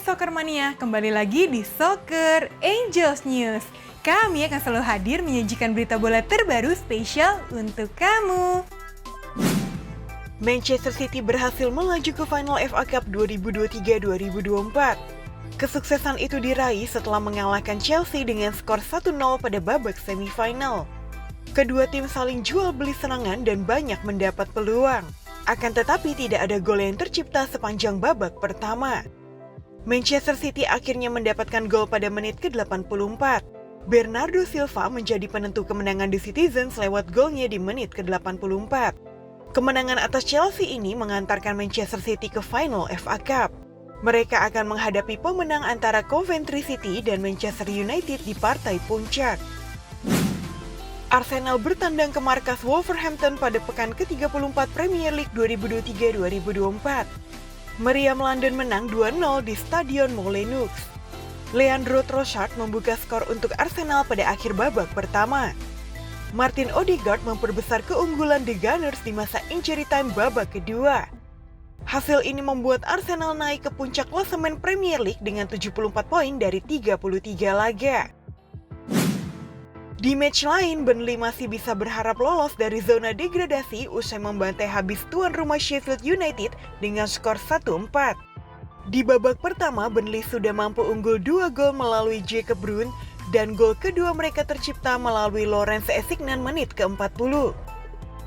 Soccer Mania, kembali lagi di Soccer Angels News. Kami akan selalu hadir menyajikan berita bola terbaru spesial untuk kamu. Manchester City berhasil melaju ke final FA Cup 2023-2024. Kesuksesan itu diraih setelah mengalahkan Chelsea dengan skor 1-0 pada babak semifinal. Kedua tim saling jual beli serangan dan banyak mendapat peluang. Akan tetapi tidak ada gol yang tercipta sepanjang babak pertama. Manchester City akhirnya mendapatkan gol pada menit ke-84. Bernardo Silva menjadi penentu kemenangan The Citizens lewat golnya di menit ke-84. Kemenangan atas Chelsea ini mengantarkan Manchester City ke final FA Cup. Mereka akan menghadapi pemenang antara Coventry City dan Manchester United di partai puncak. Arsenal bertandang ke markas Wolverhampton pada pekan ke-34 Premier League 2023-2024. Meriam London menang 2-0 di Stadion Molineux. Leandro Trossard membuka skor untuk Arsenal pada akhir babak pertama. Martin Odegaard memperbesar keunggulan The Gunners di masa injury time babak kedua. Hasil ini membuat Arsenal naik ke puncak klasemen Premier League dengan 74 poin dari 33 laga. Di match lain, Burnley masih bisa berharap lolos dari zona degradasi usai membantai habis tuan rumah Sheffield United dengan skor 1-4. Di babak pertama, Burnley sudah mampu unggul 2 gol melalui Jacob Bruun dan gol kedua mereka tercipta melalui Lawrence Esignan menit ke-40.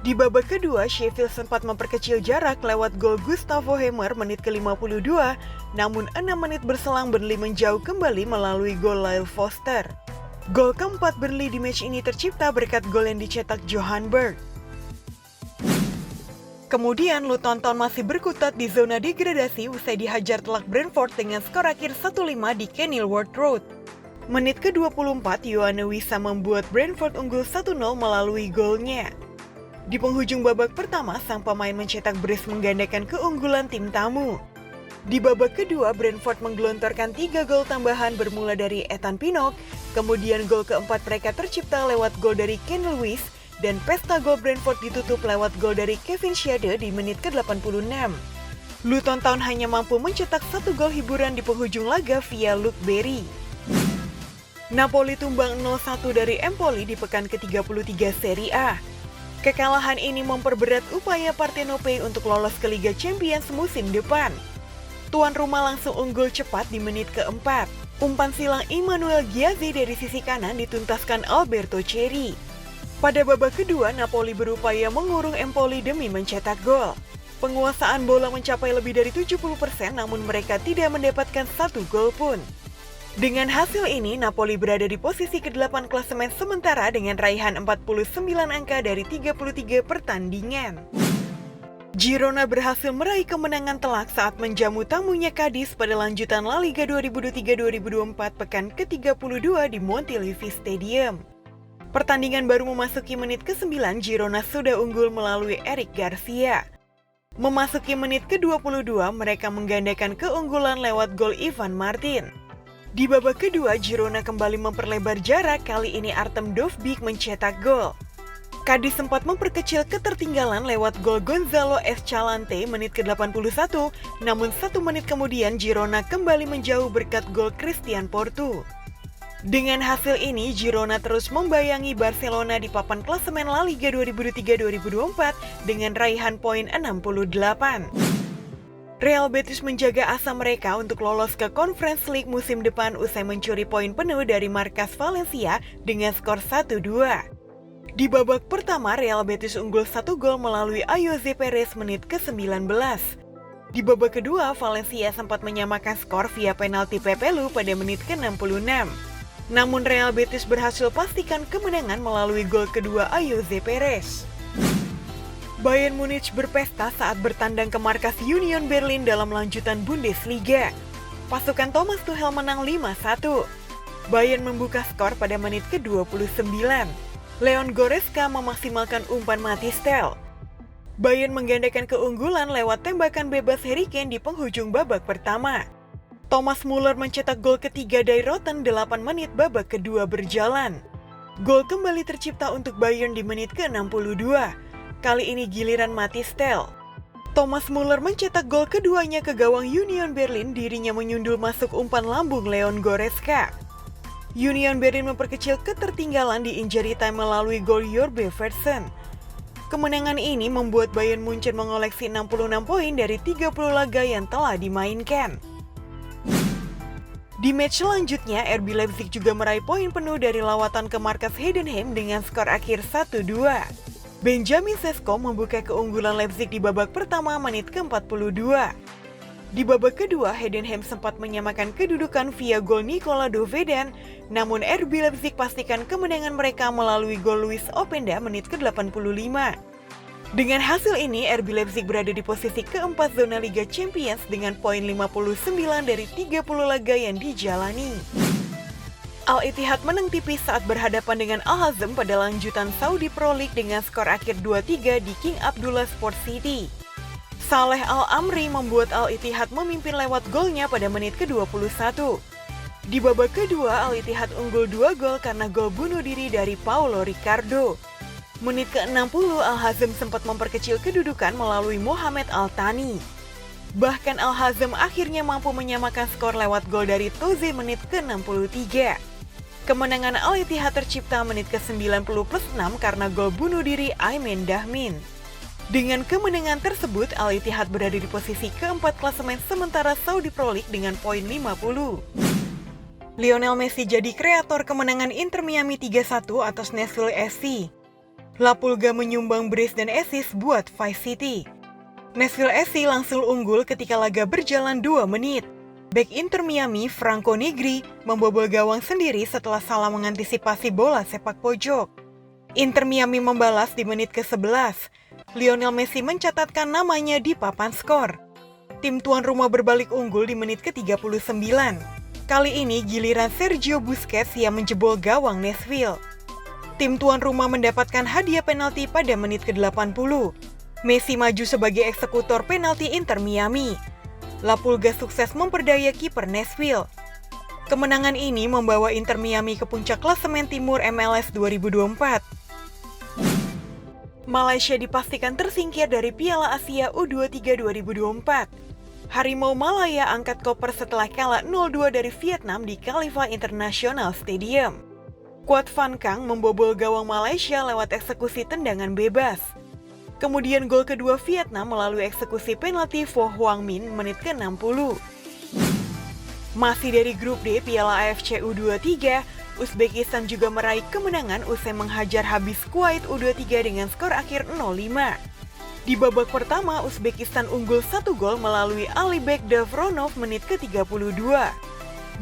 Di babak kedua, Sheffield sempat memperkecil jarak lewat gol Gustavo Hamer menit ke-52, namun 6 menit berselang Burnley menjauh kembali melalui gol Lyle Foster. Gol keempat Burnley di match ini tercipta berkat gol yang dicetak Johan Berg. Kemudian Luton Town masih berkutat di zona degradasi usai dihajar telak Brentford dengan skor akhir 1-5 di Kenilworth Road. Menit ke-24, Yoane Wissa membuat Brentford unggul 1-0 melalui golnya. Di penghujung babak pertama, sang pemain mencetak brace menggandakan keunggulan tim tamu. Di babak kedua, Brentford menggelontorkan 3 gol tambahan bermula dari Ethan Pinnock, kemudian gol keempat mereka tercipta lewat gol dari Ken Lewis, dan pesta gol Brentford ditutup lewat gol dari Kevin Schade di menit ke-86. Luton Town hanya mampu mencetak 1 gol hiburan di penghujung laga via Luke Berry. Napoli tumbang 0-1 dari Empoli di pekan ke-33 Serie A. Kekalahan ini memperberat upaya Partenope untuk lolos ke Liga Champions musim depan. Tuan rumah langsung unggul cepat di menit keempat. Umpan silang Emmanuel Ghiazzi dari sisi kanan dituntaskan Alberto Cerri. Pada babak kedua, Napoli berupaya mengurung Empoli demi mencetak gol. Penguasaan bola mencapai lebih dari 70%, namun mereka tidak mendapatkan 1 gol pun. Dengan hasil ini, Napoli berada di posisi ke-8 klasemen sementara dengan raihan 49 angka dari 33 pertandingan. Girona berhasil meraih kemenangan telak saat menjamu tamunya Cadiz pada lanjutan La Liga 2023-2024 pekan ke-32 di Montilivi Stadium. Pertandingan baru memasuki menit ke-9, Girona sudah unggul melalui Eric Garcia. Memasuki menit ke-22, mereka menggandakan keunggulan lewat gol Ivan Martin. Di babak kedua, Girona kembali memperlebar jarak, kali ini Artem Dovbyk mencetak gol. Cadiz sempat memperkecil ketertinggalan lewat gol Gonzalo Escalante menit ke-81, namun 1 menit kemudian Girona kembali menjauh berkat gol Christian Portu. Dengan hasil ini, Girona terus membayangi Barcelona di papan klasemen La Liga 2023-2024 dengan raihan poin 68. Real Betis menjaga asa mereka untuk lolos ke Conference League musim depan usai mencuri poin penuh dari markas Valencia dengan skor 1-2. Di babak pertama, Real Betis unggul 1 gol melalui Ayoze Perez menit ke-19. Di babak kedua, Valencia sempat menyamakan skor via penalti Pepelu pada menit ke-66. Namun Real Betis berhasil pastikan kemenangan melalui gol kedua Ayoze Perez. Bayern Munich berpesta saat bertandang ke markas Union Berlin dalam lanjutan Bundesliga. Pasukan Thomas Tuchel menang 5-1. Bayern membuka skor pada menit ke-29. Leon Goretzka memaksimalkan umpan Matistel. Bayern menggandakan keunggulan lewat tembakan bebas Harry Kane di penghujung babak pertama. Thomas Muller mencetak gol ketiga dari Rotten 8 menit babak kedua berjalan. Gol kembali tercipta untuk Bayern di menit ke-62. Kali ini giliran Matistel. Thomas Muller mencetak gol keduanya ke gawang Union Berlin, dirinya menyundul masuk umpan lambung Leon Goretzka. Union Berlin memperkecil ketertinggalan di injury time melalui gol Jorbe Versen. Kemenangan ini membuat Bayern Munchen mengoleksi 66 poin dari 30 laga yang telah dimainkan. Di match selanjutnya, RB Leipzig juga meraih poin penuh dari lawatan ke markas Heidenheim dengan skor akhir 1-2. Benjamin Sesko membuka keunggulan Leipzig di babak pertama menit ke-42. Di babak kedua, Heidenheim sempat menyamakan kedudukan via gol Nikola Dovedan, namun RB Leipzig pastikan kemenangan mereka melalui gol Luis Openda menit ke-85. Dengan hasil ini, RB Leipzig berada di posisi keempat zona Liga Champions dengan poin 59 dari 30 laga yang dijalani. Al-Ittihad menang tipis saat berhadapan dengan Al-Hazm pada lanjutan Saudi Pro League dengan skor akhir 2-3 di King Abdullah Sport City. Saleh Al-Amri membuat Al-Ittihad memimpin lewat golnya pada menit ke-21. Di babak kedua, Al-Ittihad unggul 2 gol karena gol bunuh diri dari Paulo Ricardo. Menit ke-60, Al-Hazm sempat memperkecil kedudukan melalui Mohamed Al-Thani. Bahkan Al-Hazm akhirnya mampu menyamakan skor lewat gol dari Toze menit ke-63. Kemenangan Al-Ittihad tercipta menit ke-90 plus 6 karena gol bunuh diri Aymen Dahmin. Dengan kemenangan tersebut, Al-Ittihad berada di posisi keempat klasemen sementara Saudi Pro League dengan poin 50. Lionel Messi jadi kreator kemenangan Inter Miami 3-1 atas Nashville SC. La Pulga menyumbang brace dan assist buat Vice City. Nashville SC langsung unggul ketika laga berjalan 2 menit. Bek Inter Miami, Franco Negri, membobol gawang sendiri setelah salah mengantisipasi bola sepak pojok. Inter Miami membalas di menit ke-11. Lionel Messi mencatatkan namanya di papan skor. Tim tuan rumah berbalik unggul di menit ke-39. Kali ini giliran Sergio Busquets yang menjebol gawang Nashville. Tim tuan rumah mendapatkan hadiah penalti pada menit ke-80. Messi maju sebagai eksekutor penalti Inter Miami. La Pulga sukses memperdaya kiper Nashville. Kemenangan ini membawa Inter Miami ke puncak klasemen timur MLS 2024. Malaysia dipastikan tersingkir dari Piala Asia U23 2024. Harimau Malaya angkat koper setelah kalah 0-2 dari Vietnam di Khalifa International Stadium. Quat Van Kang membobol gawang Malaysia lewat eksekusi tendangan bebas. Kemudian gol kedua Vietnam melalui eksekusi penalti Vo Huang Min menit ke-60. Masih dari grup D Piala AFC U23, Uzbekistan juga meraih kemenangan usai menghajar habis Kuwait U23 dengan skor akhir 0-5. Di babak pertama, Uzbekistan unggul 1 gol melalui Alibek Davronov menit ke-32.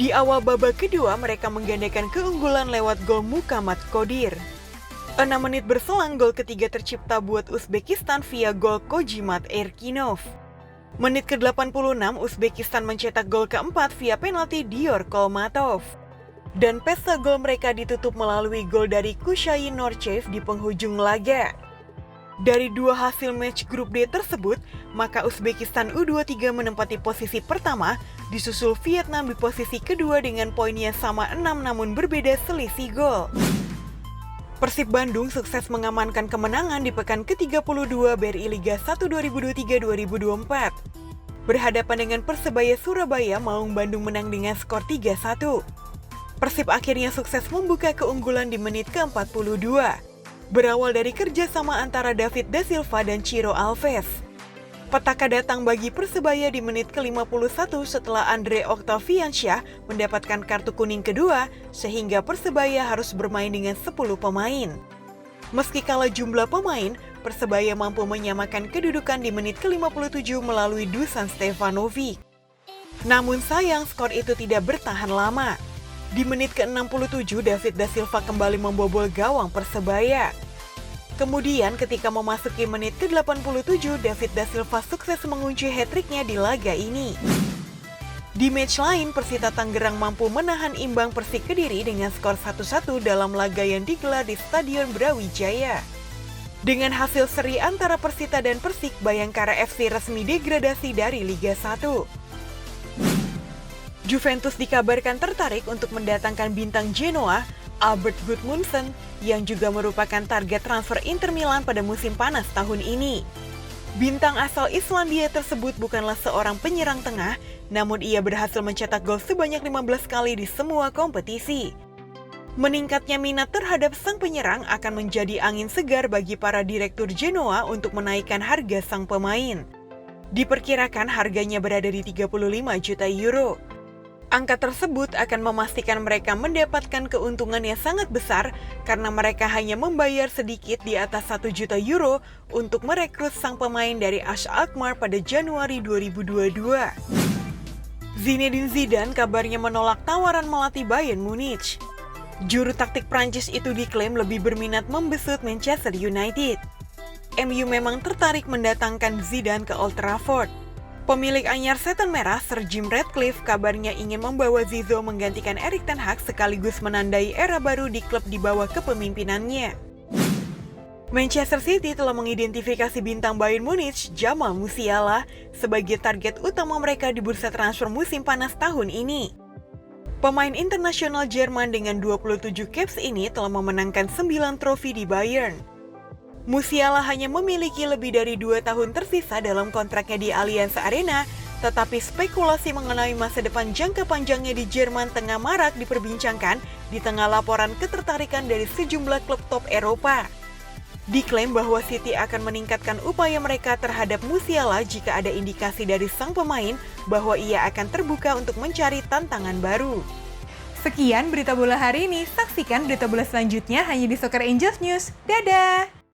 Di awal babak kedua, mereka menggandakan keunggulan lewat gol Mukamat Kodir. 6 menit berselang, gol ketiga tercipta buat Uzbekistan via gol Kojimat Erkinov. Menit ke-86, Uzbekistan mencetak gol keempat via penalti Dior Kolmatov. Dan pesta gol mereka ditutup melalui gol dari Kushayin Norchev di penghujung laga. Dari dua hasil match grup D tersebut, maka Uzbekistan U23 menempati posisi pertama, disusul Vietnam di posisi kedua dengan poinnya sama 6 namun berbeda selisih gol. Persib Bandung sukses mengamankan kemenangan di pekan ke-32 BRI Liga 1 2023-2024. Berhadapan dengan Persebaya Surabaya, Maung Bandung menang dengan skor 3-1. Persib akhirnya sukses membuka keunggulan di menit ke-42. Berawal dari kerjasama antara David Da Silva dan Ciro Alves. Petaka datang bagi Persebaya di menit ke-51 setelah Andre Octaviansyah mendapatkan kartu kuning kedua, sehingga Persebaya harus bermain dengan 10 pemain. Meski kalah jumlah pemain, Persebaya mampu menyamakan kedudukan di menit ke-57 melalui Dusan Stevanovic. Namun sayang, skor itu tidak bertahan lama. Di menit ke-67, David Da Silva kembali membobol gawang Persebaya. Kemudian ketika memasuki menit ke-87, David Da Silva sukses mengunci hat-tricknya di laga ini. Di match lain, Persita Tangerang mampu menahan imbang Persik Kediri dengan skor 1-1 dalam laga yang digelar di Stadion Brawijaya. Dengan hasil seri antara Persita dan Persik, Bayangkara FC resmi degradasi dari Liga 1. Juventus dikabarkan tertarik untuk mendatangkan bintang Genoa, Albert Gudmundsson, yang juga merupakan target transfer Inter Milan pada musim panas tahun ini. Bintang asal Islandia tersebut bukanlah seorang penyerang tengah, namun ia berhasil mencetak gol sebanyak 15 kali di semua kompetisi. Meningkatnya minat terhadap sang penyerang akan menjadi angin segar bagi para direktur Genoa untuk menaikkan harga sang pemain. Diperkirakan harganya berada di 35 juta euro. Angka tersebut akan memastikan mereka mendapatkan keuntungan yang sangat besar karena mereka hanya membayar sedikit di atas 1 juta euro untuk merekrut sang pemain dari AS Alkmaar pada Januari 2022. Zinedine Zidane kabarnya menolak tawaran melatih Bayern Munich. Juru taktik Prancis itu diklaim lebih berminat membesut Manchester United. MU memang tertarik mendatangkan Zidane ke Old Trafford. Pemilik anyar setan merah Sir Jim Ratcliffe kabarnya ingin membawa Zizou menggantikan Erik ten Hag sekaligus menandai era baru di klub di bawah kepemimpinannya. Manchester City telah mengidentifikasi bintang Bayern Munich Jamal Musiala sebagai target utama mereka di bursa transfer musim panas tahun ini. Pemain internasional Jerman dengan 27 caps ini telah memenangkan 9 trofi di Bayern. Musiala hanya memiliki lebih dari 2 tahun tersisa dalam kontraknya di Allianz Arena, tetapi spekulasi mengenai masa depan jangka panjangnya di Jerman tengah marak diperbincangkan di tengah laporan ketertarikan dari sejumlah klub top Eropa. Diklaim bahwa City akan meningkatkan upaya mereka terhadap Musiala jika ada indikasi dari sang pemain bahwa ia akan terbuka untuk mencari tantangan baru. Sekian berita bola hari ini, saksikan berita bola selanjutnya hanya di Soccer Angels News. Dadah!